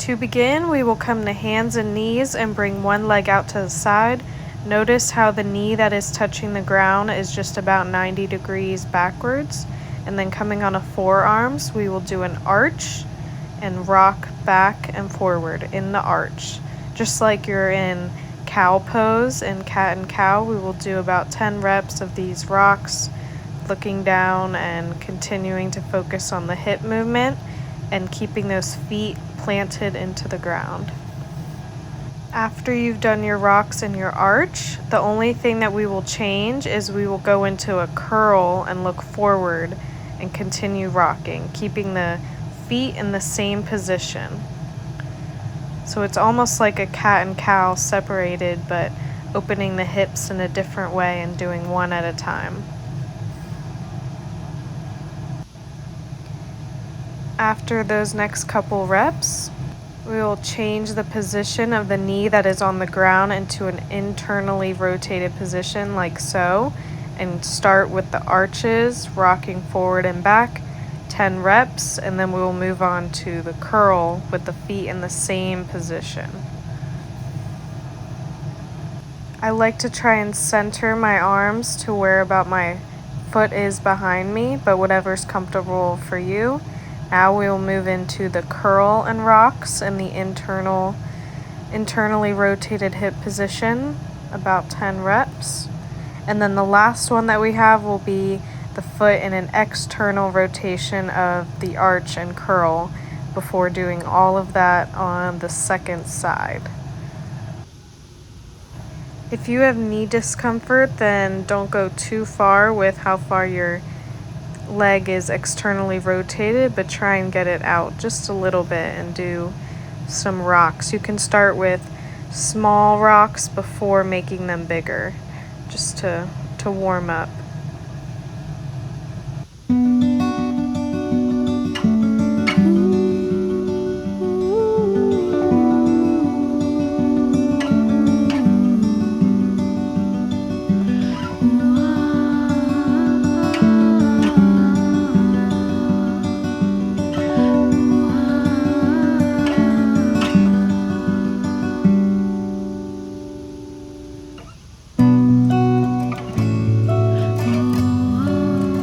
To begin, we will come to hands and knees and bring one leg out to the side. Notice how the knee that is touching the ground is just about 90 degrees backwards. And then coming on a forearms, we will do an arch and rock back and forward in the arch. Just like you're in cow pose and cat and cow, we will do about 10 reps of these rocks, looking down and continuing to focus on the hip movement and keeping those feet planted into the ground. After you've done your rocks and your arch, the only thing that we will change is we will go into a curl and look forward and continue rocking, keeping the feet in the same position. So it's almost like a cat and cow separated, but opening the hips in a different way and doing one at a time. After those next couple reps, we will change the position of the knee that is on the ground into an internally rotated position like so, and start with the arches, rocking forward and back, 10 reps, and then we will move on to the curl with the feet in the same position. I like to try and center my arms to where about my foot is behind me, but whatever's comfortable for you. Now we will move into the curl and rocks in the internally rotated hip position, about 10 reps. And then the last one that we have will be the foot in an external rotation of the arch and curl before doing all of that on the second side. If you have knee discomfort, then don't go too far with how far your leg is externally rotated, but try and get it out just a little bit and do some rocks. You can start with small rocks before making them bigger, just to warm up.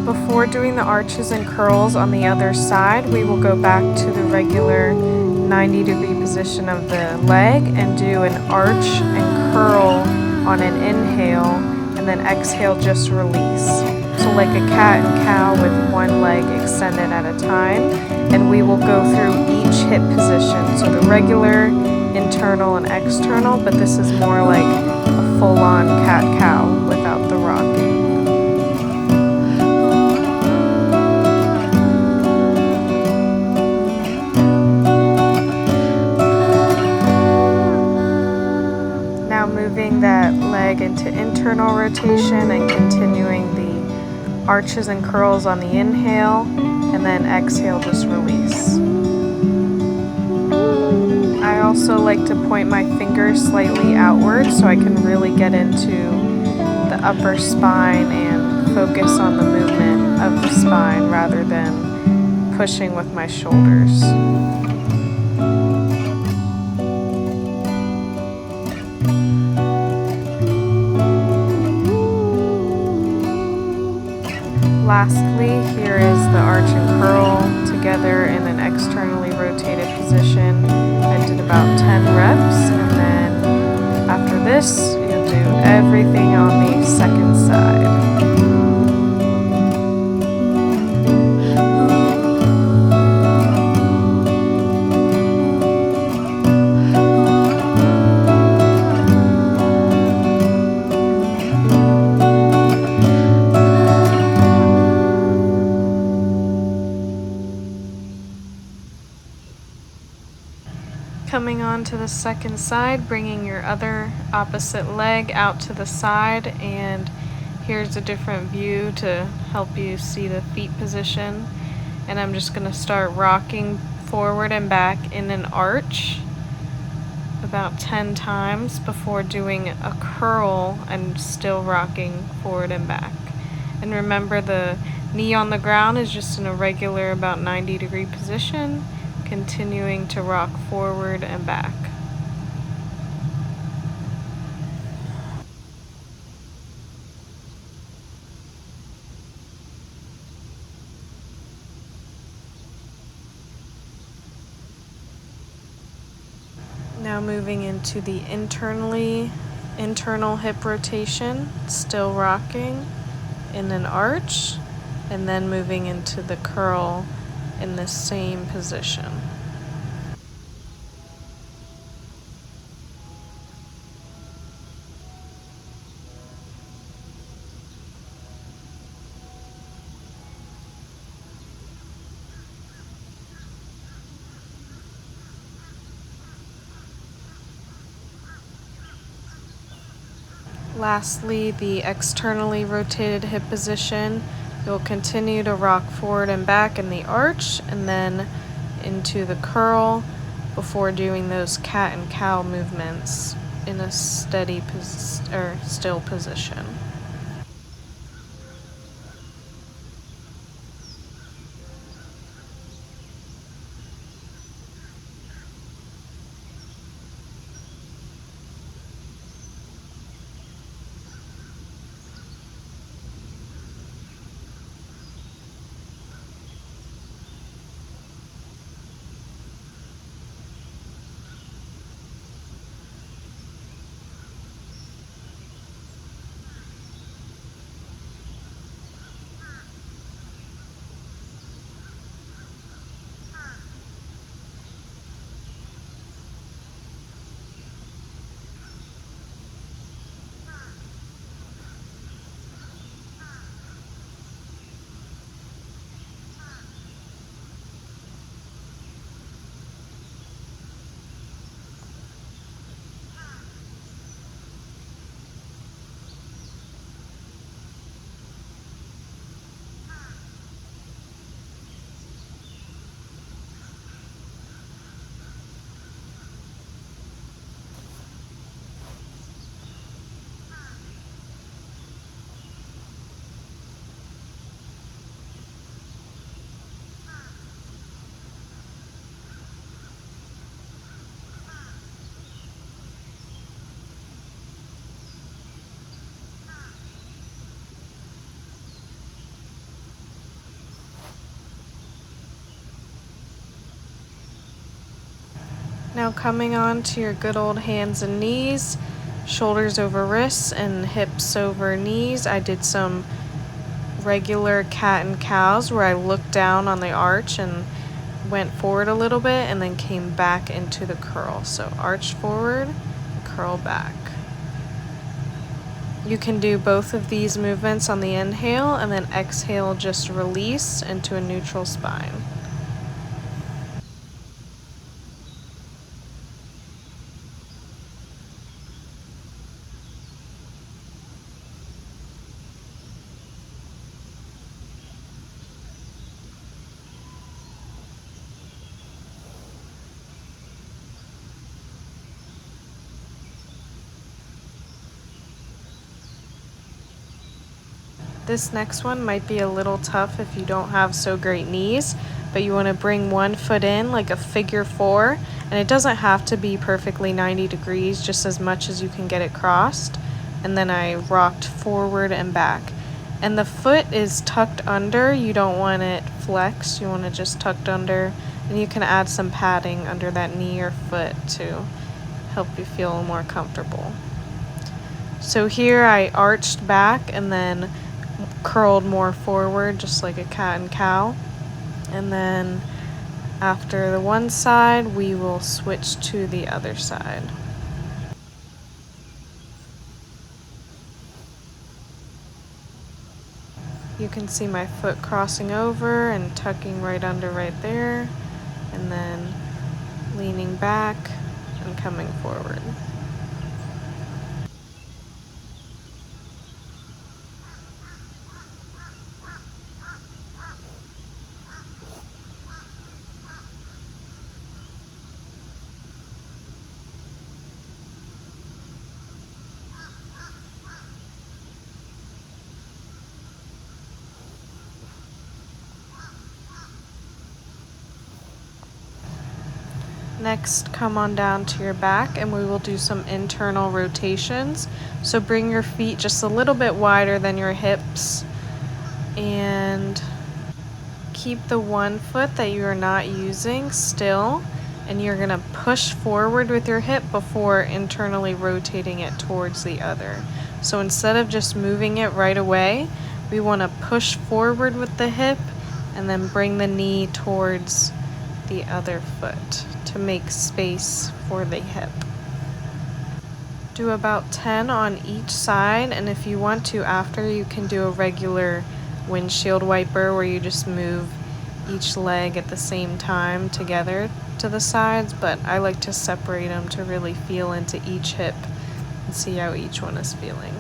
Before doing the arches and curls on the other side, we will go back to the regular 90-degree position of the leg and do an arch and curl on an inhale, and then exhale, just release. So like a cat and cow with one leg extended at a time, and we will go through each hip position. So the regular, internal, and external, but this is more like a full-on cat-cow without the rocking. Moving that leg into internal rotation and continuing the arches and curls on the inhale, and then exhale, just release. I also like to point my fingers slightly outward so I can really get into the upper spine and focus on the movement of the spine rather than pushing with my shoulders. Lastly, here is the arch and curl together in an externally rotated position. I did about 10 reps, and then after this, you'll do everything on the second side. Coming on to the second side, bringing your other opposite leg out to the side, and here's a different view to help you see the feet position. And I'm just going to start rocking forward and back in an arch about 10 times before doing a curl and still rocking forward and back. And remember, the knee on the ground is just in a regular about 90-degree position. continuing to rock forward and back. Now moving into the internal hip rotation, still rocking in an arch, and then moving into the curl in the same position. Lastly, the externally rotated hip position. You'll continue to rock forward and back in the arch and then into the curl before doing those cat and cow movements in a steady still position. Now coming on to your good old hands and knees, shoulders over wrists and hips over knees. I did some regular cat and cows where I looked down on the arch and went forward a little bit and then came back into the curl. So arch forward, curl back. You can do both of these movements on the inhale and then exhale, just release into a neutral spine. This next one might be a little tough if you don't have so great knees, but you want to bring one foot in like a figure four, and it doesn't have to be perfectly 90 degrees, just as much as you can get it crossed. And then I rocked forward and back. And the foot is tucked under, you don't want it flexed, you want it just tucked under, and you can add some padding under that knee or foot to help you feel more comfortable. So here I arched back and then curled more forward, just like a cat and cow. And then after the one side, we will switch to the other side. You can see my foot crossing over and tucking right under right there, and then leaning back and coming forward. Next, come on down to your back and we will do some internal rotations. So bring your feet just a little bit wider than your hips and keep the one foot that you are not using still, and you're going to push forward with your hip before internally rotating it towards the other. So instead of just moving it right away, we want to push forward with the hip and then bring the knee towards the other foot to make space for the hip. Do about 10 on each side, and if you want to after, you can do a regular windshield wiper where you just move each leg at the same time together to the sides, but I like to separate them to really feel into each hip and see how each one is feeling.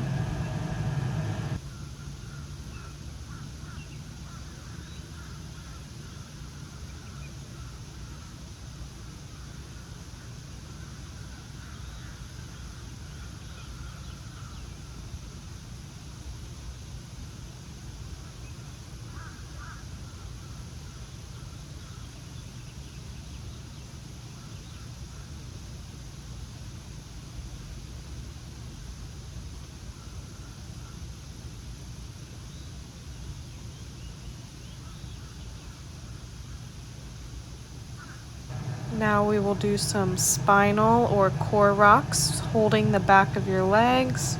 Now we will do some spinal or core rocks, holding the back of your legs,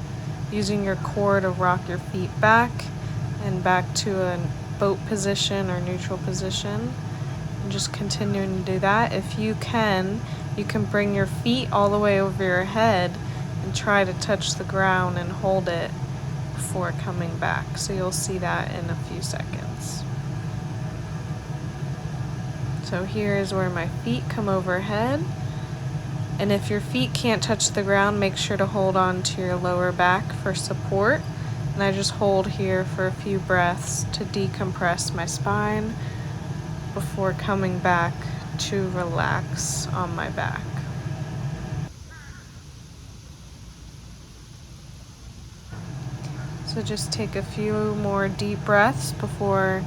using your core to rock your feet back and back to a boat position or neutral position. And just continuing to do that. If you can bring your feet all the way over your head and try to touch the ground and hold it before coming back. So you'll see that in a few seconds. So here is where my feet come overhead. And if your feet can't touch the ground, make sure to hold on to your lower back for support. And I just hold here for a few breaths to decompress my spine before coming back to relax on my back. So just take a few more deep breaths before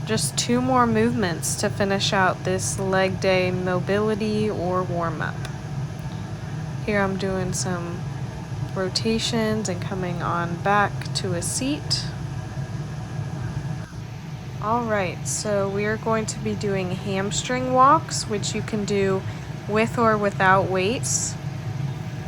just 2 more movements to finish out this leg day mobility or warm-up. Here I'm doing some rotations and coming on back to a seat. Alright, so we are going to be doing hamstring walks, which you can do with or without weights,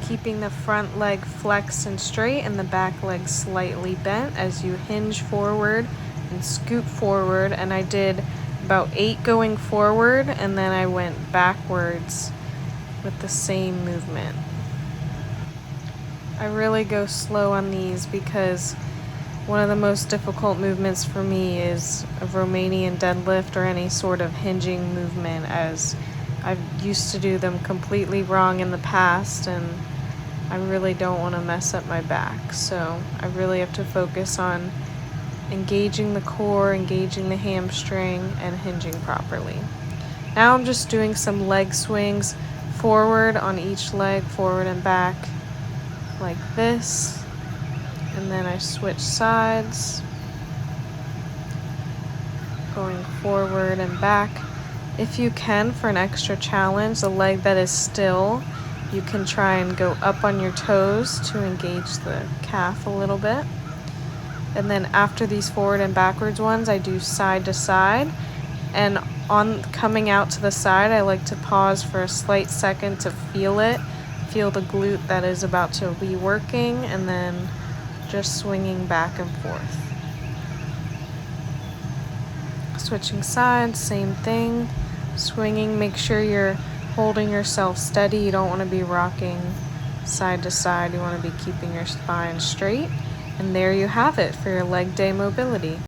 keeping the front leg flexed and straight and the back leg slightly bent as you hinge forward and scoot forward. And I did about 8 going forward and then I went backwards with the same movement. I really go slow on these because one of the most difficult movements for me is a Romanian deadlift or any sort of hinging movement, as I've used to do them completely wrong in the past and I really don't want to mess up my back. So I really have to focus on engaging the core, engaging the hamstring, and hinging properly. Now I'm just doing some leg swings forward on each leg, forward and back, like this. And then I switch sides, going forward and back. If you can, for an extra challenge, the leg that is still, you can try and go up on your toes to engage the calf a little bit. And then after these forward and backwards ones, I do side to side. And on coming out to the side, I like to pause for a slight second to feel it, feel the glute that is about to be working, and then just swinging back and forth. Switching sides, same thing. Swinging, make sure you're holding yourself steady. You don't want to be rocking side to side. You want to be keeping your spine straight. And there you have it for your leg day mobility.